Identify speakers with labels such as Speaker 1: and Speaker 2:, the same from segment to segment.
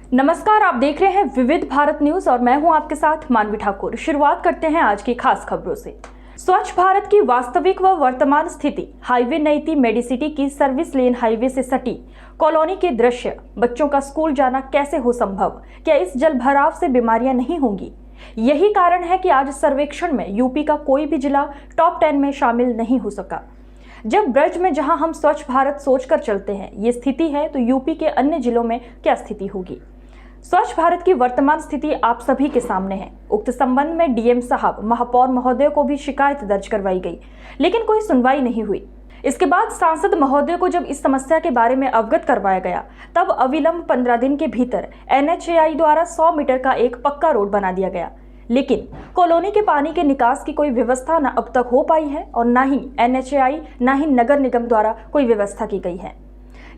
Speaker 1: नमस्कार, आप देख रहे हैं विविध भारत न्यूज और मैं हूं आपके साथ मानवी ठाकुर। शुरुआत करते हैं आज की खास खबरों से। स्वच्छ भारत की वास्तविक व वर्तमान स्थिति, हाईवे नईती मेडिसिटी की सर्विस लेन हाईवे से सटी कॉलोनी के दृश्य, बच्चों का स्कूल जाना कैसे हो संभव, क्या इस जल भराव से बीमारियां नहीं होंगी? यही कारण है कि आज सर्वेक्षण में यूपी का कोई भी जिला टॉप 10 में शामिल नहीं हो सका। जब ब्रज में जहां हम स्वच्छ भारत सोचकर चलते हैं ये स्थिति है, तो यूपी के अन्य जिलों में क्या स्थिति होगी? स्वच्छ भारत की वर्तमान स्थिति आप सभी के सामने है। उक्त संबंध में डीएम साहब, महापौर महोदय को भी शिकायत दर्ज करवाई गई, लेकिन कोई सुनवाई नहीं हुई। इसके बाद सांसद महोदय को जब इस समस्या के बारे में अवगत करवाया गया, तब अविलंब 15 दिन के भीतर NHAI द्वारा 100 मीटर का एक पक्का रोड बना दिया गया। लेकिन कॉलोनी के पानी के निकास की कोई व्यवस्था न अब तक हो पाई है और न ही NHAI न ही नगर निगम द्वारा कोई व्यवस्था की गई है,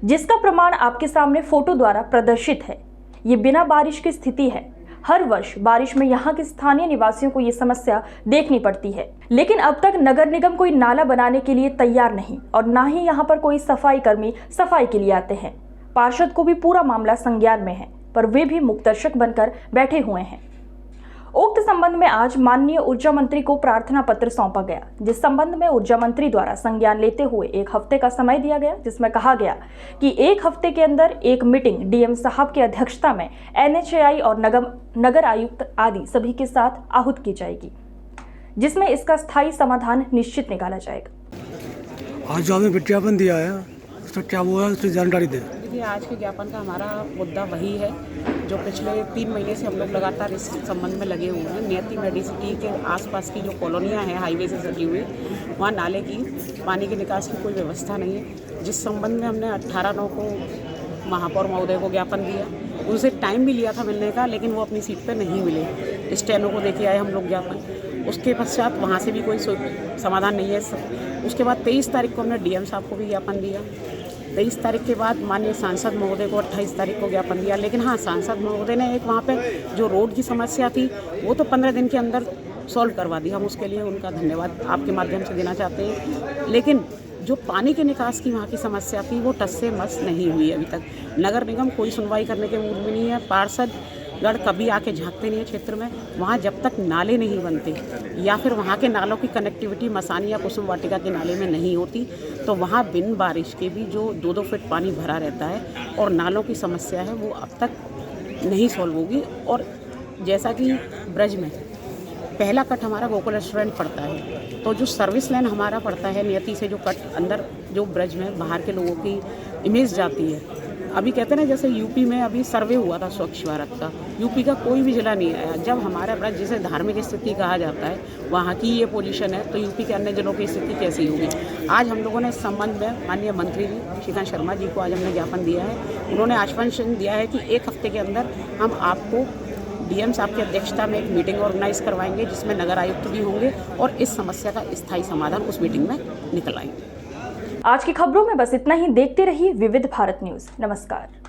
Speaker 1: जिसका प्रमाण आपके सामने फोटो द्वारा प्रदर्शित है। ये बिना बारिश की स्थिति है। हर वर्ष बारिश में यहाँ के स्थानीय निवासियों को ये समस्या देखनी पड़ती है, लेकिन अब तक नगर निगम कोई नाला बनाने के लिए तैयार नहीं और ना ही यहाँ पर कोई सफाई कर्मी सफाई के लिए आते हैं। पार्षद को भी पूरा मामला संज्ञान में है, पर वे भी मूकदर्शक बनकर बैठे हुए हैं। उक्त संबंध में आज माननीय ऊर्जा मंत्री को प्रार्थना पत्र सौंपा गया, जिस संबंध में ऊर्जा मंत्री द्वारा संज्ञान लेते हुए 1 हफ्ते का समय दिया गया, जिसमें कहा गया कि 1 हफ्ते के अंदर एक मीटिंग डीएम साहब की अध्यक्षता में NHAI और नगर आयुक्त आदि सभी के साथ आहूत की जाएगी, जिसमें इसका स्थायी समाधान निश्चित निकाला जाएगा।
Speaker 2: आज जो हमें विज्ञापन दिया है उसका क्या वो है, उसकी जानकारी दें।
Speaker 3: देखिए, आज के ज्ञापन का हमारा मुद्दा वही है जो पिछले 3 महीने से हम लोग लगातार इस संबंध में लगे हुए हैं। नीति मेडिसिटी के आसपास की जो कॉलोनियां हैं हाईवे से सटी हुई, वहाँ नाले की पानी के निकास की कोई व्यवस्था नहीं है, जिस संबंध में हमने 18/9 को महापौर महोदय को ज्ञापन दिया। उनसे टाइम भी लिया था मिलने का, लेकिन वो अपनी सीट पर नहीं मिले। स्टेनो को देके आए हम लोग ज्ञापन, उसके पश्चात वहाँ से भी कोई समाधान नहीं है। उसके बाद 23 तारीख को हमने डीएम साहब को भी ज्ञापन दिया। 23 तारीख के बाद माननीय सांसद महोदय को 28 तारीख को ज्ञापन दिया। लेकिन हाँ, सांसद महोदय ने एक वहाँ पे जो रोड की समस्या थी वो तो 15 दिन के अंदर सॉल्व करवा दी। हम उसके लिए उनका धन्यवाद आपके माध्यम से देना चाहते हैं। लेकिन जो पानी के निकास की वहाँ की समस्या थी वो टस से मस नहीं हुई अभी तक। नगर निगम कोई सुनवाई करने के मूड में नहीं है। पार्षद गढ़ कभी आके झांकते नहीं है क्षेत्र में। वहाँ जब तक नाले नहीं बनते या फिर वहाँ के नालों की कनेक्टिविटी मसानी या कुसुम वाटिका के नाले में नहीं होती, तो वहाँ बिन बारिश के भी जो 2-2 फीट पानी भरा रहता है और नालों की समस्या है वो अब तक नहीं सॉल्व होगी। और जैसा कि ब्रज में पहला कट हमारा गोकुल रेस्टोरेंट पड़ता है, तो जो सर्विस लाइन हमारा पड़ता है नियति से जो कट अंदर जो ब्रज में बाहर के लोगों की इमेज जाती है। अभी कहते हैं ना, जैसे यूपी में अभी सर्वे हुआ था स्वच्छ भारत का, यूपी का कोई भी जिला नहीं आया। जब हमारा ब्रज जिसे धार्मिक स्थिति कहा जाता है वहाँ की ये पोजीशन है, तो यूपी के अन्य जिलों की स्थिति कैसी होगी? आज हम लोगों ने इस संबंध में माननीय मंत्री जी श्रीकांत शर्मा जी को आज हमने ज्ञापन दिया है। उन्होंने आश्वासन दिया है कि 1 हफ्ते के अंदर हम आपको डीएम साहब की अध्यक्षता में एक मीटिंग ऑर्गेनाइज करवाएंगे, जिसमें नगर आयुक्त भी होंगे और इस समस्या का स्थायी समाधान उस मीटिंग में निकल आएंगे।
Speaker 1: आज की खबरों में बस इतना ही। देखते रहिए विविध भारत न्यूज। नमस्कार।